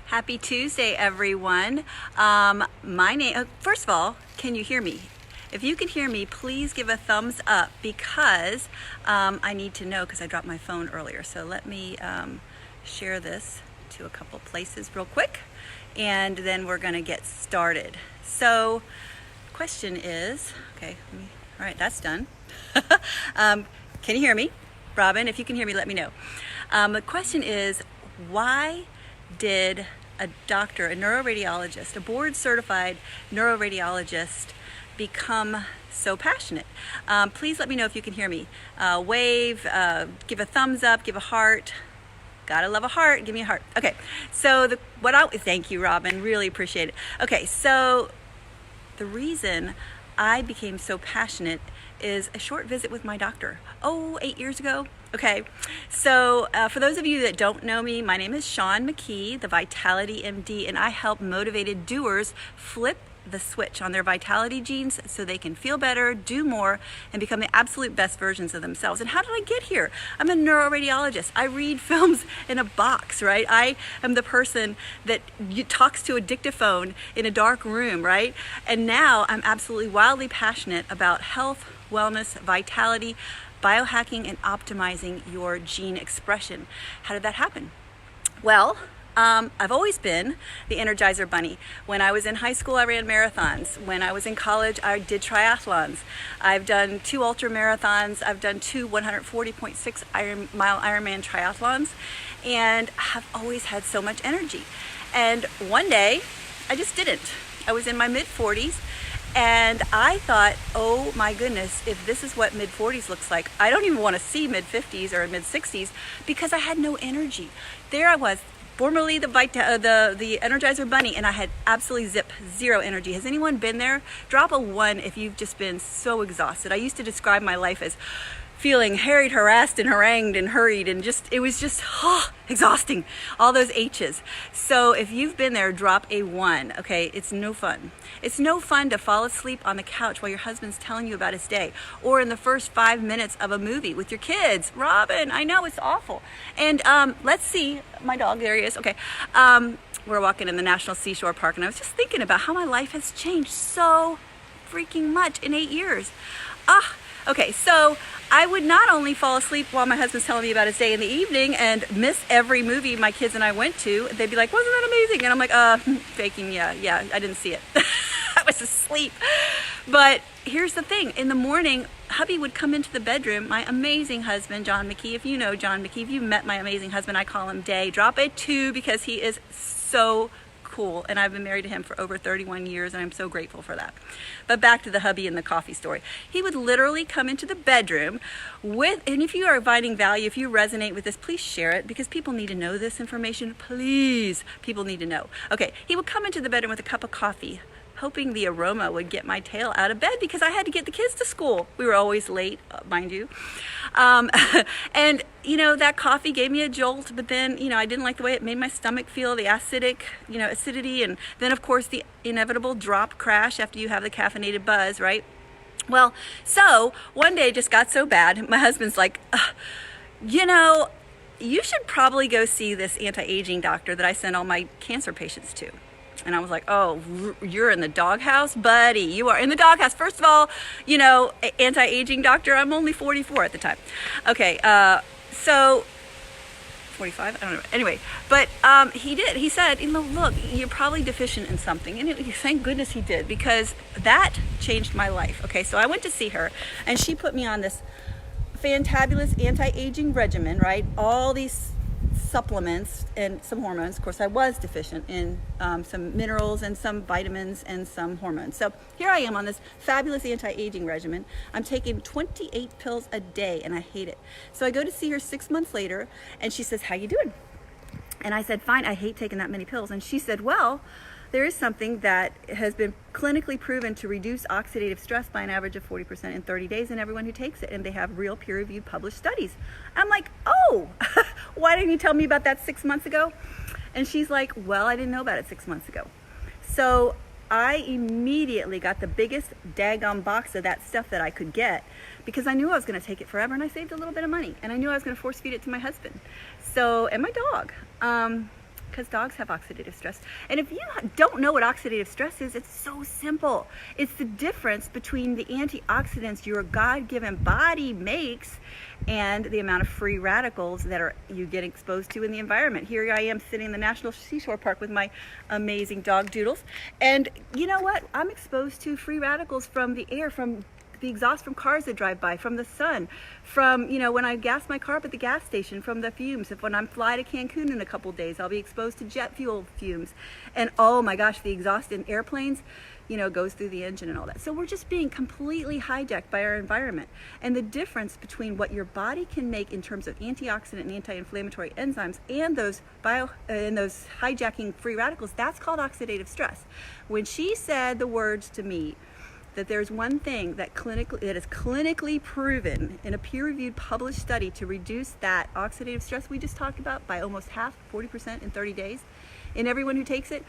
Happy Tuesday, everyone. First of all, can you hear me? If you can hear me, please give a thumbs up because I need to know because I dropped my phone earlier. So let me share this to a couple places real quick and then we're gonna get started. So question is, all right, that's done. Can you hear me? Robin, if you can hear me, let me know. The question is, why did a doctor, a neuroradiologist, a board-certified neuroradiologist become so passionate? Please let me know if you can hear me. Wave, give a thumbs up, give a heart. Gotta love a heart, give me a heart. Okay, so thank you, Robin, really appreciate it. Okay, so the reason I became so passionate is a short visit with my doctor. 8 years ago. Okay, so for those of you that don't know me, my name is Shawn McKee, the Vitality MD, and I help motivated doers flip the switch on their vitality genes so they can feel better, do more, and become the absolute best versions of themselves. And how did I get here? I'm a neuroradiologist. I read films in a box, right? I am the person that talks to a dictaphone in a dark room, right? And now I'm absolutely wildly passionate about health, wellness, vitality, biohacking, and optimizing your gene expression. How did that happen? Well, I've always been the Energizer Bunny. When I was in high school, I ran marathons. When I was in college, I did triathlons. I've done 2 ultra marathons. I've done 2 140.6 mile Ironman triathlons, and have always had so much energy. And one day, I just didn't. I was in my mid-40s, and I thought, oh my goodness, if this is what mid-40s looks like, I don't even want to see mid-50s or mid-60s because I had no energy. There I was, formerly the Energizer Bunny, and I had absolutely zero energy. Has anyone been there? Drop a 1 if you've just been so exhausted. I used to describe my life as feeling harried, harassed, and harangued, and hurried, and it was just exhausting. All those H's. So if you've been there, drop a 1. Okay, it's no fun. It's no fun to fall asleep on the couch while your husband's telling you about his day, or in the first 5 minutes of a movie with your kids. Robin, I know it's awful. And let's see, my dog, there he is. Okay, we're walking in the National Seashore Park, and I was just thinking about how my life has changed so freaking much in 8 years. Okay, so I would not only fall asleep while my husband's telling me about his day in the evening and miss every movie my kids and I went to. They'd be like, wasn't that amazing? And I'm like, faking, yeah, I didn't see it. I was asleep. But here's the thing. In the morning, hubby would come into the bedroom, my amazing husband, John McKee. If you know John McKee, if you've met my amazing husband, I call him Day. Drop a 2 because he is so cool, and I've been married to him for over 31 years, and I'm so grateful for that. But back to the hubby and the coffee story. He would literally come into the bedroom and if you are finding value, if you resonate with this, please share it because people need to know this information. Please, people need to know. Okay, he would come into the bedroom with a cup of coffee, hoping the aroma would get my tail out of bed because I had to get the kids to school. We were always late, mind you. And, that coffee gave me a jolt, but then, I didn't like the way it made my stomach feel, the acidity, and then, of course, the inevitable drop crash after you have the caffeinated buzz, right? Well, so one day it just got so bad, my husband's like, you should probably go see this anti-aging doctor that I send all my cancer patients to. And I was like, oh, you're in the doghouse? Buddy, you are in the doghouse. First of all, anti-aging doctor, I'm only 44 at the time. Okay, so 45, I don't know. Anyway, but he said, look, you're probably deficient in something. And thank goodness he did because that changed my life. Okay, so I went to see her and she put me on this fantabulous anti-aging regimen, right? All these supplements and some hormones. Of course, I was deficient in some minerals and some vitamins and some hormones. So here I am on this fabulous anti-aging regimen. I'm taking 28 pills a day and I hate it. So I go to see her 6 months later and she says, how you doing? And I said, fine, I hate taking that many pills. And she said, well, there is something that has been clinically proven to reduce oxidative stress by an average of 40% in 30 days in everyone who takes it, and they have real peer-reviewed published studies. I'm like, oh, why didn't you tell me about that 6 months ago? And she's like, well, I didn't know about it 6 months ago. So I immediately got the biggest daggone box of that stuff that I could get because I knew I was going to take it forever, and I saved a little bit of money, and I knew I was going to force feed it to my husband and my dog. because dogs have oxidative stress. And if you don't know what oxidative stress is, it's so simple. It's the difference between the antioxidants your God-given body makes and the amount of free radicals that you get exposed to in the environment. Here I am sitting in the National Seashore Park with my amazing dog Doodles. And you know what? I'm exposed to free radicals from the air, from the exhaust from cars that drive by, from the sun, from, when I gas my car up at the gas station, from the fumes. If when I'm fly to Cancun in a couple days, I'll be exposed to jet fuel fumes. And oh my gosh, the exhaust in airplanes, goes through the engine and all that. So we're just being completely hijacked by our environment. And the difference between what your body can make in terms of antioxidant and anti-inflammatory enzymes and those hijacking free radicals, that's called oxidative stress. When she said the words to me, that there's one thing that is clinically proven in a peer-reviewed published study to reduce that oxidative stress we just talked about by almost half, 40% in 30 days, in everyone who takes it,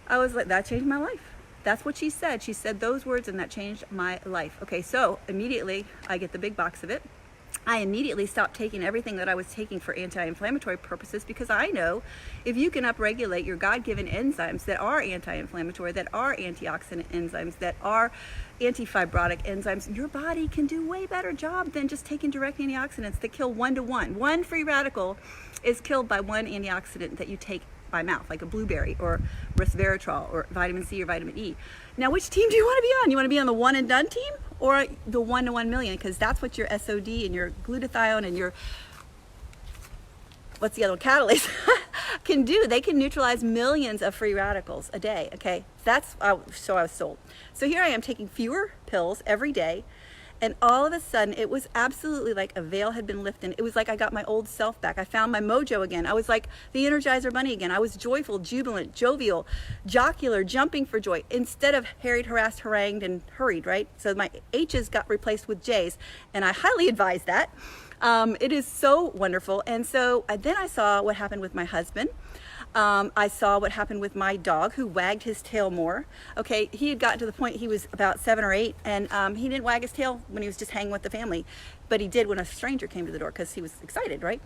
I was like, that changed my life. That's what she said. She said those words and that changed my life. Okay, so immediately I get the big box of it. I immediately stopped taking everything that I was taking for anti-inflammatory purposes, because I know if you can upregulate your God-given enzymes that are anti-inflammatory, that are antioxidant enzymes, that are anti-fibrotic enzymes, your body can do way better job than just taking direct antioxidants that kill 1-to-1. One free radical is killed by one antioxidant that you take by mouth, like a blueberry or resveratrol or vitamin C or vitamin E. Now, which team do you want to be on? You want to be on the one and done team or the 1 to 1 million? Because that's what your SOD and your glutathione and your, what's the other one, catalase can do. They can neutralize millions of free radicals a day. Okay, so I was sold. So here I am taking fewer pills every day. And all of a sudden, it was absolutely like a veil had been lifted. It was like I got my old self back. I found my mojo again. I was like the Energizer Bunny again. I was joyful, jubilant, jovial, jocular, jumping for joy, instead of harried, harassed, harangued, and hurried, right? So my H's got replaced with J's, and I highly advise that. It is so wonderful. And so then I saw what happened with my husband. I saw what happened with my dog, who wagged his tail more. Okay, he had gotten to the point, he was about 7 or 8, and he didn't wag his tail when he was just hanging with the family, but he did when a stranger came to the door because he was excited, right?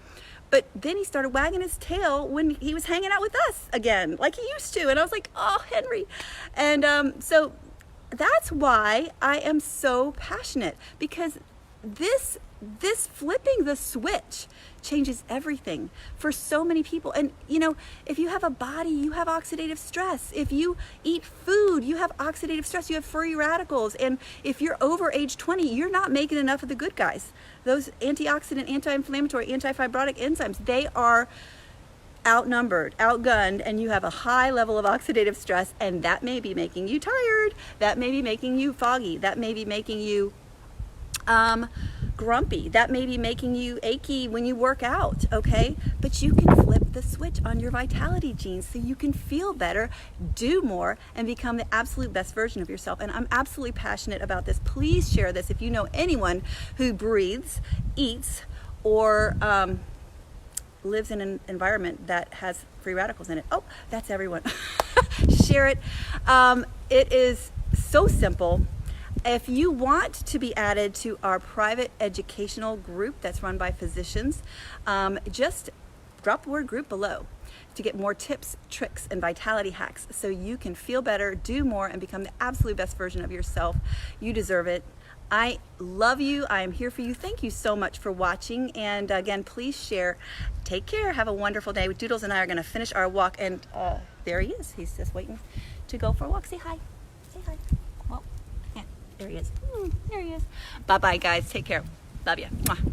But then he started wagging his tail when he was hanging out with us again, like he used to, and I was like, oh, Henry. And so that's why I am so passionate, because this flipping the switch changes everything for so many people. And if you have a body, you have oxidative stress. If you eat food, you have oxidative stress, you have free radicals. And if you're over age 20, you're not making enough of the good guys. Those antioxidant, anti-inflammatory, anti-fibrotic enzymes, they are outnumbered, outgunned, and you have a high level of oxidative stress, and that may be making you tired, that may be making you foggy, that may be making you grumpy, that may be making you achy when you work out, okay? But you can flip the switch on your vitality genes so you can feel better, do more, and become the absolute best version of yourself. And I'm absolutely passionate about this. Please share this if you know anyone who breathes, eats, or lives in an environment that has free radicals in it. Oh, that's everyone. Share it. It is so simple. If you want to be added to our private educational group that's run by physicians, just drop the word group below to get more tips, tricks, and vitality hacks so you can feel better, do more, and become the absolute best version of yourself. You deserve it. I love you. I am here for you. Thank you so much for watching. And again, please share. Take care. Have a wonderful day. Doodles and I are going to finish our walk. And there he is. He's just waiting to go for a walk. Say hi. Say hi. Well, yeah, there he is. There he is. Bye-bye, guys. Take care. Love you. Mwah.